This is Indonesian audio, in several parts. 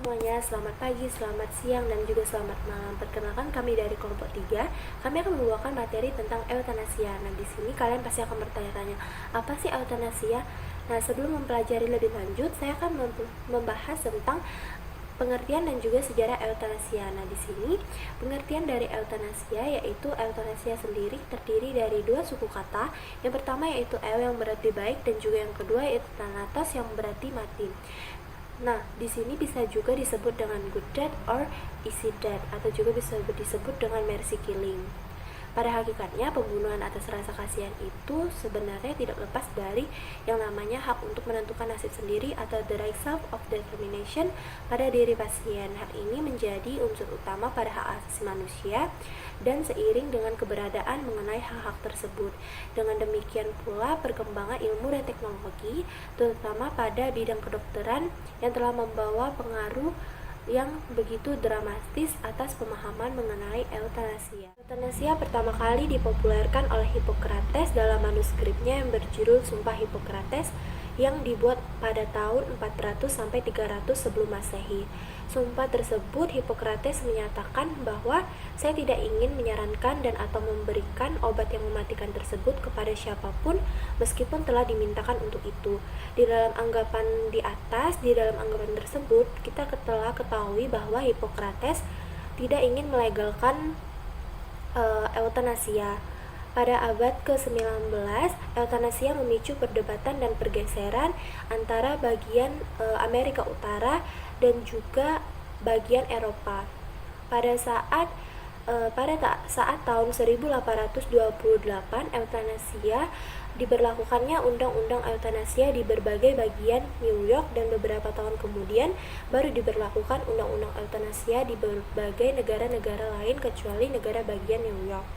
semuanya, selamat pagi, selamat siang, dan juga selamat malam. Perkenalkan kami dari kelompok 3. Kami akan membawakan materi tentang eutanasia. Nah, di sini kalian pasti akan bertanya-tanya, apa sih eutanasia? Nah, sebelum mempelajari lebih lanjut, saya akan membahas tentang pengertian dan juga sejarah eutanasia. Nah, di sini pengertian dari eutanasia yaitu eutanasia sendiri terdiri dari dua suku kata. Yang pertama yaitu eu yang berarti baik dan juga yang kedua yaitu thanatos yang berarti mati. Nah, di sini bisa juga disebut dengan good death or easy death atau juga bisa disebut dengan mercy killing. Pada hakikatnya, pembunuhan atas rasa kasihan itu sebenarnya tidak lepas dari yang namanya hak untuk menentukan nasib sendiri atau the right self-determination pada diri pasien. Hal ini menjadi unsur utama pada hak asasi manusia dan seiring dengan keberadaan mengenai hak-hak tersebut. Dengan demikian pula, perkembangan ilmu dan teknologi, terutama pada bidang kedokteran, yang telah membawa pengaruh yang begitu dramatis atas pemahaman mengenai eutanasia. Eutanasia pertama kali dipopulerkan oleh Hippocrates dalam manuskripnya yang berjudul Sumpah Hippocrates yang dibuat pada tahun 400 sampai 300 sebelum Masehi. Sumpah tersebut Hippocrates menyatakan bahwa saya tidak ingin menyarankan dan atau memberikan obat yang mematikan tersebut kepada siapapun meskipun telah dimintakan untuk itu. Di dalam anggapan tersebut, kita telah ketahui bahwa Hippocrates tidak ingin melegalkan eutanasia. Pada abad ke-19, eutanasia memicu perdebatan dan pergeseran antara bagian Amerika Utara dan juga bagian Eropa. Pada saat tahun 1828, eutanasia diberlakukannya undang-undang eutanasia di berbagai bagian New York dan beberapa tahun kemudian baru diberlakukan undang-undang eutanasia di berbagai negara-negara lain kecuali negara bagian New York.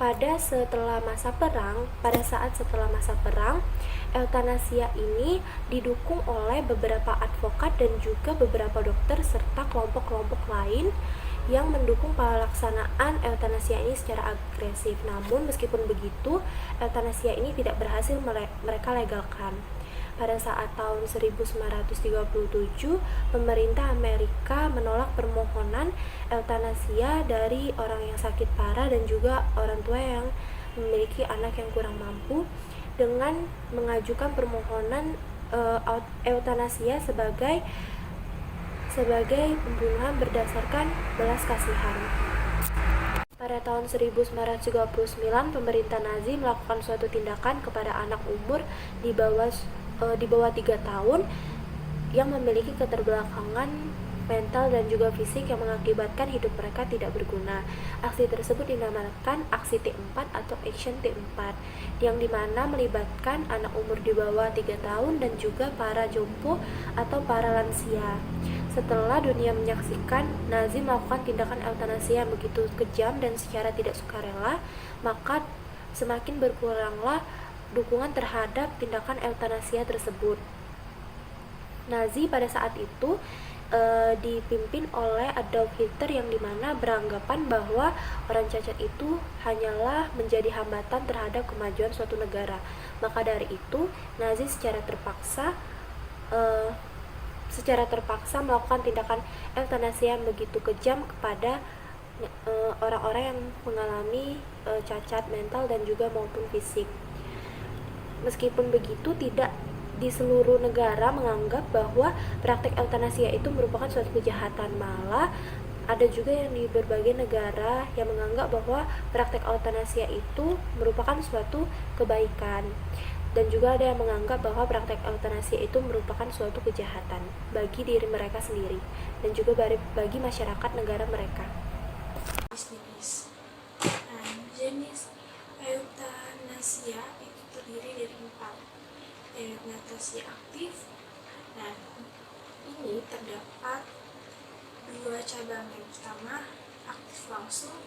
Pada saat setelah masa perang, eutanasia ini didukung oleh beberapa advokat dan juga beberapa dokter serta kelompok-kelompok lain yang mendukung pelaksanaan eutanasia ini secara agresif. Namun meskipun begitu, eutanasia ini tidak berhasil mereka legalkan. Pada saat tahun 1937, pemerintah Amerika menolak permohonan eutanasia dari orang yang sakit parah dan juga orang tua yang memiliki anak yang kurang mampu dengan mengajukan permohonan eutanasia sebagai pembunuhan berdasarkan belas kasihan. Pada tahun 1939, pemerintah Nazi melakukan suatu tindakan kepada anak umur di bawah 3 tahun yang memiliki keterbelakangan mental dan juga fisik yang mengakibatkan hidup mereka tidak berguna. Aksi tersebut dinamakan aksi T4 atau Action T4, yang dimana melibatkan anak umur di bawah 3 tahun dan juga para jompo atau para lansia. Setelah dunia menyaksikan Nazi melakukan tindakan eutanasia yang begitu kejam dan secara tidak sukarela, maka semakin berkuranglah dukungan terhadap tindakan eutanasia tersebut. Nazi pada saat itu dipimpin oleh Adolf Hitler yang dimana beranggapan bahwa orang cacat itu hanyalah menjadi hambatan terhadap kemajuan suatu negara. Maka dari itu, Nazi secara terpaksa melakukan tindakan eutanasia yang begitu kejam kepada orang-orang yang mengalami cacat mental dan juga maupun fisik. Meskipun begitu, tidak di seluruh negara menganggap bahwa praktek eutanasia itu merupakan suatu kejahatan. Malah ada juga yang di berbagai negara yang menganggap bahwa praktek eutanasia itu merupakan suatu kebaikan. Dan juga ada yang menganggap bahwa praktek eutanasia itu merupakan suatu kejahatan bagi diri mereka sendiri dan juga bagi masyarakat negara mereka. Jenis eutanasia itu terdiri dari 4. Eutanasia aktif. Nah, ini terdapat 2 cabang. Yang pertama, aktif langsung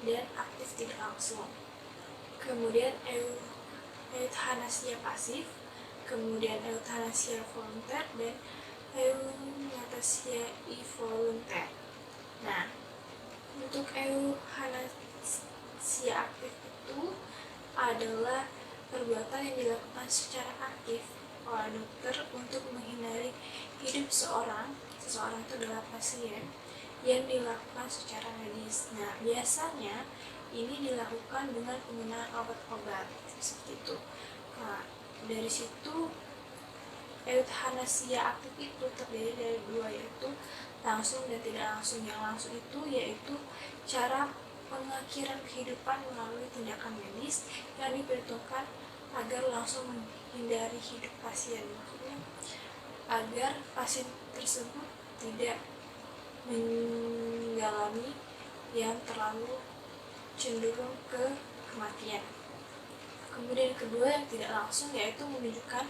dan aktif tidak langsung. Kemudian eutanasia pasif, kemudian eutanasia volunter dan eutanasia involunter. Nah, untuk eutanasia aktif itu adalah perbuatan yang dilakukan secara aktif oleh dokter untuk menghindari hidup seseorang itu adalah pasien yang dilakukan secara medis. Nah, biasanya ini dilakukan dengan penggunaan obat-obat seperti itu. Nah, dari situ euthanasia aktif itu terdiri dari dua, yaitu langsung dan tidak langsung. Yang langsung itu yaitu cara pengakhiran kehidupan melalui tindakan medis yang diperuntukkan agar langsung menghindari hidup pasien. Maksudnya agar pasien tersebut tidak mengalami yang terlalu cenderung ke kematian. Kemudian kedua yang tidak langsung yaitu menunjukkan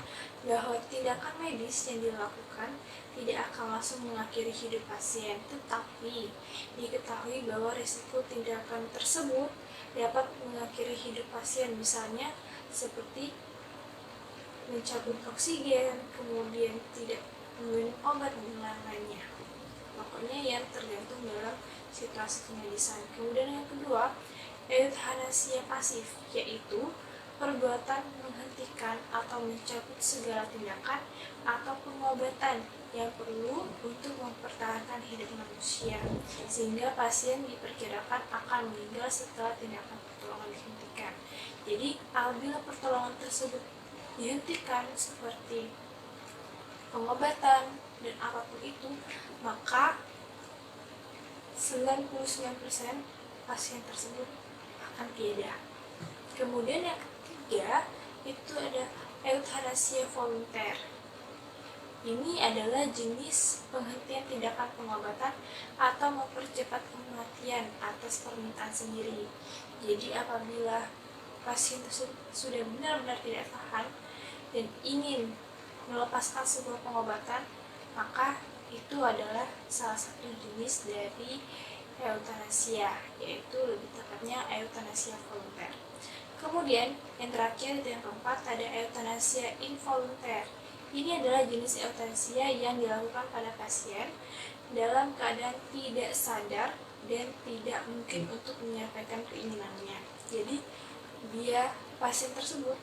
bahwa tindakan medis yang dilakukan tidak akan langsung mengakhiri hidup pasien, tetapi diketahui bahwa risiko tindakan tersebut dapat mengakhiri hidup pasien, misalnya seperti mencabut oksigen, kemudian tidak minum obat dan lain-lainnya. Pokoknya yang tergantung dalam situasi kemedisan. Kemudian yang kedua, euthanasia pasif, yaitu perbuatan menghentikan atau mencabut segala tindakan atau pengobatan yang perlu untuk mempertahankan hidup manusia, sehingga pasien diperkirakan akan meninggal setelah tindakan pertolongan dihentikan. Jadi apabila pertolongan tersebut dihentikan seperti pengobatan dan apapun itu, maka 99% pasien tersebut akan tiada. Kemudian yang ketiga itu ada euthanasia volunter. Ini adalah jenis penghentian tindakan pengobatan atau mempercepat kematian atas permintaan sendiri. Jadi apabila pasien tersebut sudah benar-benar tidak tahan dan ingin melepaskan sebuah pengobatan, maka itu adalah salah satu jenis dari euthanasia, yaitu lebih tepatnya euthanasia volunter. Kemudian yang terakhir dan yang keempat ada euthanasia involunter. Ini adalah jenis euthanasia yang dilakukan pada pasien dalam keadaan tidak sadar dan tidak mungkin untuk menyampaikan keinginannya. Jadi pasien tersebut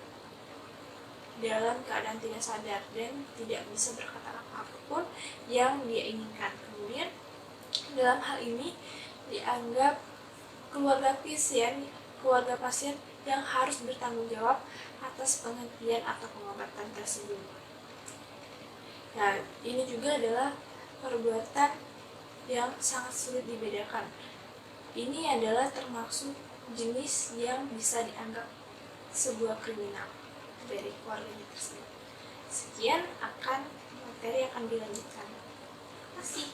dalam keadaan tidak sadar dan tidak bisa berkata apapun yang dia inginkan. Kemudian dalam hal ini dianggap keluarga pasien yang harus bertanggung jawab atas penghentian atau pengobatan tersebut. Nah, ini juga adalah perbuatan yang sangat sulit dibedakan. Ini adalah termasuk jenis yang bisa dianggap sebuah kriminal dari keluarganya tersebut. Sekian akan materi yang akan dilanjutkan. Terima kasih.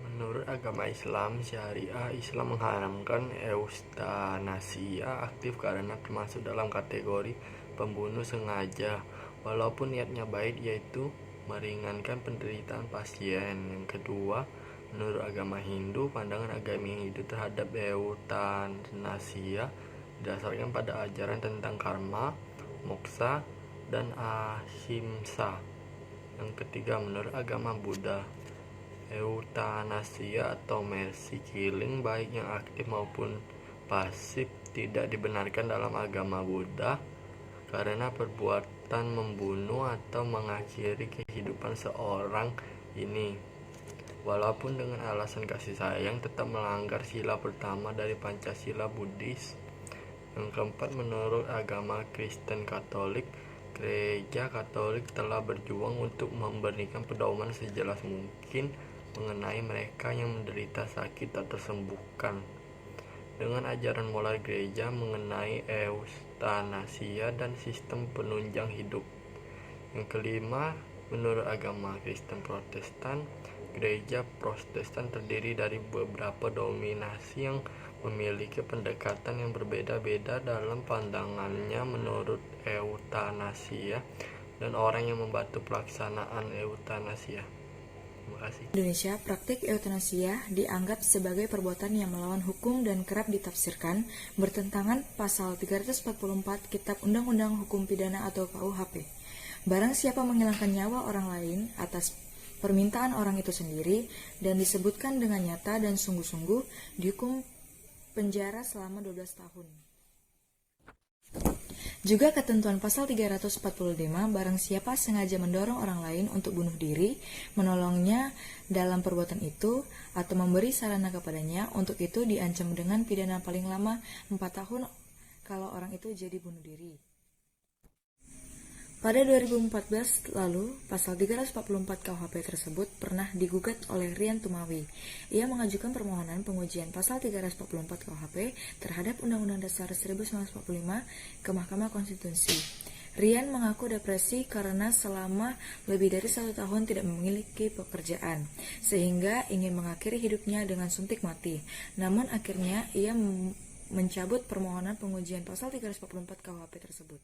Menurut agama Islam Syariah, Islam mengharamkan euthanasia aktif karena termasuk dalam kategori pembunuh sengaja, walaupun niatnya baik, yaitu meringankan penderitaan pasien. Yang kedua, menurut agama Hindu, pandangan agama Hindu terhadap euthanasia didasarkan pada ajaran tentang karma, moksa, dan ahimsa. Yang ketiga, menurut agama Buddha, euthanasia atau mercy killing, baik yang aktif maupun pasif, tidak dibenarkan dalam agama Buddha karena perbuatan membunuh atau mengakhiri kehidupan seorang ini, walaupun dengan alasan kasih sayang, tetap melanggar sila pertama dari Pancasila Buddhis. Yang keempat, menurut agama Kristen Katolik, Gereja Katolik telah berjuang untuk memberikan pedoman sejelas mungkin mengenai mereka yang menderita sakit tak tersembuhkan dengan ajaran moral gereja mengenai euthanasia dan sistem penunjang hidup. Yang kelima, menurut agama Kristen Protestan, Gereja Protestan terdiri dari beberapa dominasi yang memiliki pendekatan yang berbeda-beda dalam pandangannya menurut euthanasia dan orang yang membantu pelaksanaan euthanasia. Terima kasih. Di Indonesia, praktik euthanasia dianggap sebagai perbuatan yang melawan hukum dan kerap ditafsirkan bertentangan pasal 344 Kitab Undang-Undang Hukum Pidana atau KUHP. Barang siapa menghilangkan nyawa orang lain atas permintaan orang itu sendiri dan disebutkan dengan nyata dan sungguh-sungguh, dihukum penjara selama 12 tahun. Juga ketentuan pasal 345, barang siapa sengaja mendorong orang lain untuk bunuh diri, menolongnya dalam perbuatan itu, atau memberi sarana kepadanya, untuk itu diancam dengan pidana paling lama 4 tahun kalau orang itu jadi bunuh diri. Pada 2014 lalu, pasal 344 KUHP tersebut pernah digugat oleh Rian Tumawi. Ia mengajukan permohonan pengujian pasal 344 KUHP terhadap Undang-Undang Dasar 1945 ke Mahkamah Konstitusi. Rian mengaku depresi karena selama lebih dari 1 tahun tidak memiliki pekerjaan, sehingga ingin mengakhiri hidupnya dengan suntik mati. Namun akhirnya ia mencabut permohonan pengujian pasal 344 KUHP tersebut.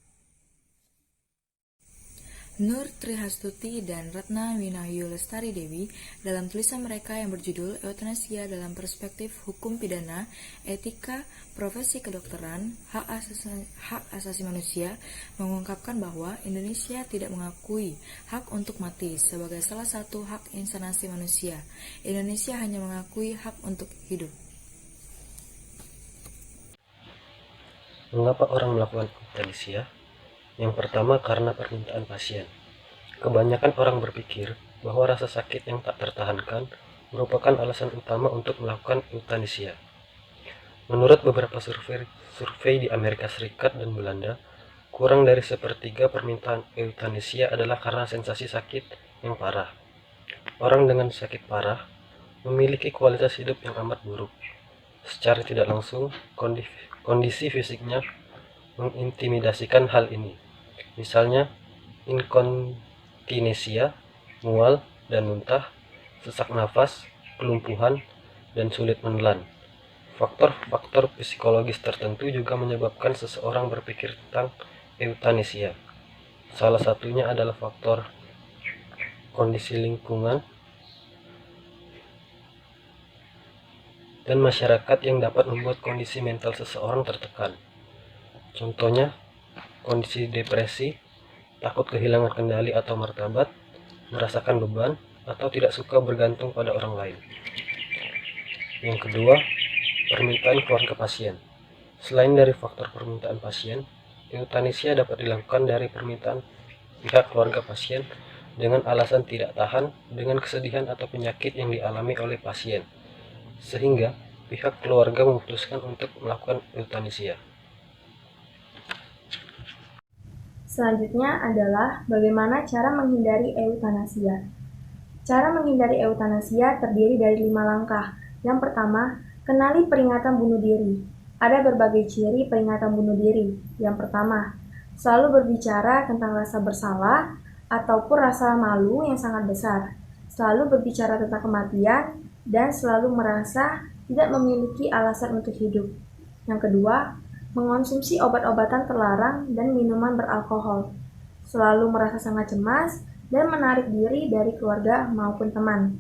Nur Trihastuti dan Ratna Winahyu Lestari Dewi dalam tulisan mereka yang berjudul Eutanasia dalam Perspektif Hukum Pidana, Etika Profesi Kedokteran, Hak Asasi Manusia mengungkapkan bahwa Indonesia tidak mengakui hak untuk mati sebagai salah satu hak insanasi manusia. Indonesia hanya mengakui hak untuk hidup. Mengapa orang melakukan eutanasia? Yang pertama, karena permintaan pasien. Kebanyakan orang berpikir bahwa rasa sakit yang tak tertahankan merupakan alasan utama untuk melakukan eutanasia. Menurut beberapa survei di Amerika Serikat dan Belanda, kurang dari sepertiga permintaan eutanasia adalah karena sensasi sakit yang parah. Orang dengan sakit parah memiliki kualitas hidup yang amat buruk. Secara tidak langsung, kondisi fisiknya mengintimidasikan hal ini. Misalnya, inkontinesia, mual dan muntah, sesak nafas, kelumpuhan, dan sulit menelan. Faktor-faktor psikologis tertentu juga menyebabkan seseorang berpikir tentang eutanasia. Salah satunya adalah faktor kondisi lingkungan dan masyarakat yang dapat membuat kondisi mental seseorang tertekan. Contohnya, kondisi depresi, takut kehilangan kendali atau martabat, merasakan beban, atau tidak suka bergantung pada orang lain. Yang kedua, permintaan keluarga pasien. Selain dari faktor permintaan pasien, eutanasia dapat dilakukan dari permintaan pihak keluarga pasien dengan alasan tidak tahan dengan kesedihan atau penyakit yang dialami oleh pasien, sehingga pihak keluarga memutuskan untuk melakukan eutanasia. Selanjutnya adalah bagaimana cara menghindari eutanasia. Cara menghindari eutanasia terdiri dari 5 langkah. Yang pertama, kenali peringatan bunuh diri. Ada berbagai ciri peringatan bunuh diri. Yang pertama, selalu berbicara tentang rasa bersalah ataupun rasa malu yang sangat besar. Selalu berbicara tentang kematian dan selalu merasa tidak memiliki alasan untuk hidup. Yang kedua, mengonsumsi obat-obatan terlarang dan minuman beralkohol. Selalu merasa sangat cemas dan menarik diri dari keluarga maupun teman.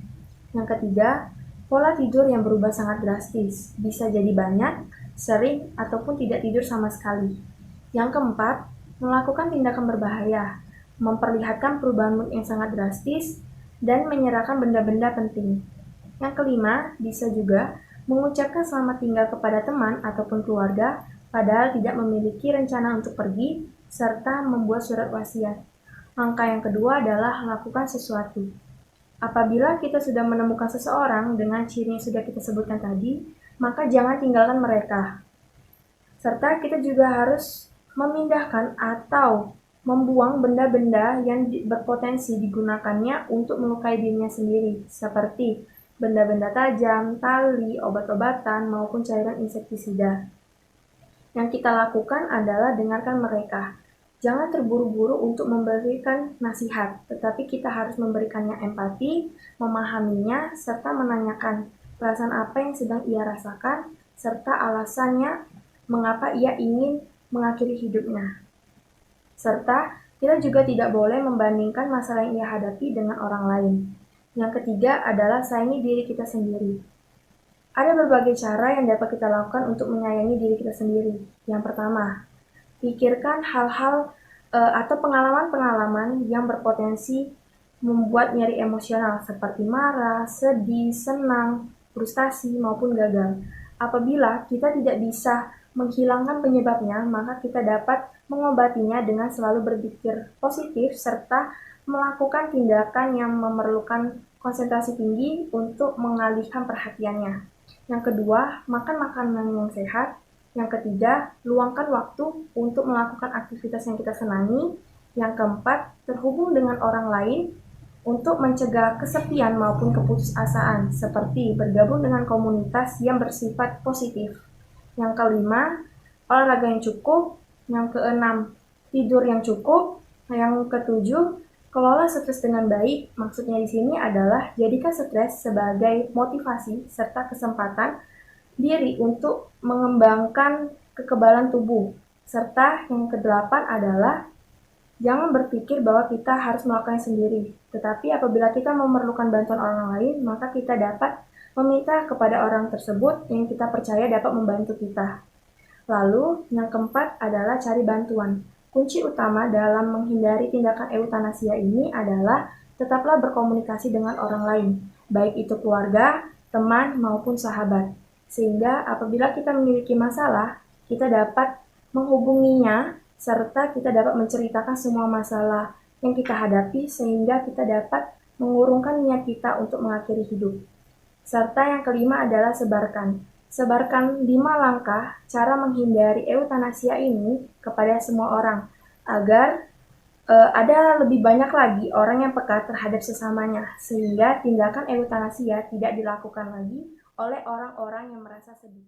Yang ketiga, pola tidur yang berubah sangat drastis. Bisa jadi banyak, sering, ataupun tidak tidur sama sekali. Yang keempat, melakukan tindakan berbahaya, memperlihatkan perubahan mood yang sangat drastis, dan menyerahkan benda-benda penting. Yang kelima, bisa juga mengucapkan selamat tinggal kepada teman ataupun keluarga, padahal tidak memiliki rencana untuk pergi, serta membuat surat wasiat. Langkah yang kedua adalah lakukan sesuatu. Apabila kita sudah menemukan seseorang dengan ciri yang sudah kita sebutkan tadi, maka jangan tinggalkan mereka. Serta kita juga harus memindahkan atau membuang benda-benda yang berpotensi digunakannya untuk melukai dirinya sendiri, seperti benda-benda tajam, tali, obat-obatan, maupun cairan insektisida. Yang kita lakukan adalah dengarkan mereka. Jangan terburu-buru untuk memberikan nasihat, tetapi kita harus memberikannya empati, memahaminya, serta menanyakan perasaan apa yang sedang ia rasakan, serta alasannya mengapa ia ingin mengakhiri hidupnya. Serta kita juga tidak boleh membandingkan masalah yang ia hadapi dengan orang lain. Yang ketiga adalah sayangi diri kita sendiri. Ada berbagai cara yang dapat kita lakukan untuk menyayangi diri kita sendiri. Yang pertama, pikirkan hal-hal atau pengalaman-pengalaman yang berpotensi membuat nyeri emosional seperti marah, sedih, senang, frustasi, maupun gagal. Apabila kita tidak bisa menghilangkan penyebabnya, maka kita dapat mengobatinya dengan selalu berpikir positif serta melakukan tindakan yang memerlukan konsentrasi tinggi untuk mengalihkan perhatiannya. Yang kedua, makan makanan yang sehat. Yang ketiga, luangkan waktu untuk melakukan aktivitas yang kita senangi. Yang keempat, terhubung dengan orang lain untuk mencegah kesepian maupun keputusasaan, seperti bergabung dengan komunitas yang bersifat positif. Yang kelima, olahraga yang cukup. Yang keenam, tidur yang cukup. Yang ketujuh, kelola stres dengan baik. Maksudnya di sini adalah jadikan stres sebagai motivasi serta kesempatan diri untuk mengembangkan kekebalan tubuh. Serta yang kedelapan adalah jangan berpikir bahwa kita harus melakukannya sendiri. Tetapi apabila kita memerlukan bantuan orang lain, maka kita dapat meminta kepada orang tersebut yang kita percaya dapat membantu kita. Lalu, yang keempat adalah cari bantuan. Kunci utama dalam menghindari tindakan eutanasia ini adalah tetaplah berkomunikasi dengan orang lain, baik itu keluarga, teman, maupun sahabat. Sehingga apabila kita memiliki masalah, kita dapat menghubunginya, serta kita dapat menceritakan semua masalah yang kita hadapi, sehingga kita dapat mengurungkan niat kita untuk mengakhiri hidup. Serta yang kelima adalah sebarkan. Sebarkan 5 langkah cara menghindari eutanasia ini kepada semua orang, agar ada lebih banyak lagi orang yang peka terhadap sesamanya, sehingga tindakan eutanasia tidak dilakukan lagi oleh orang-orang yang merasa sedih.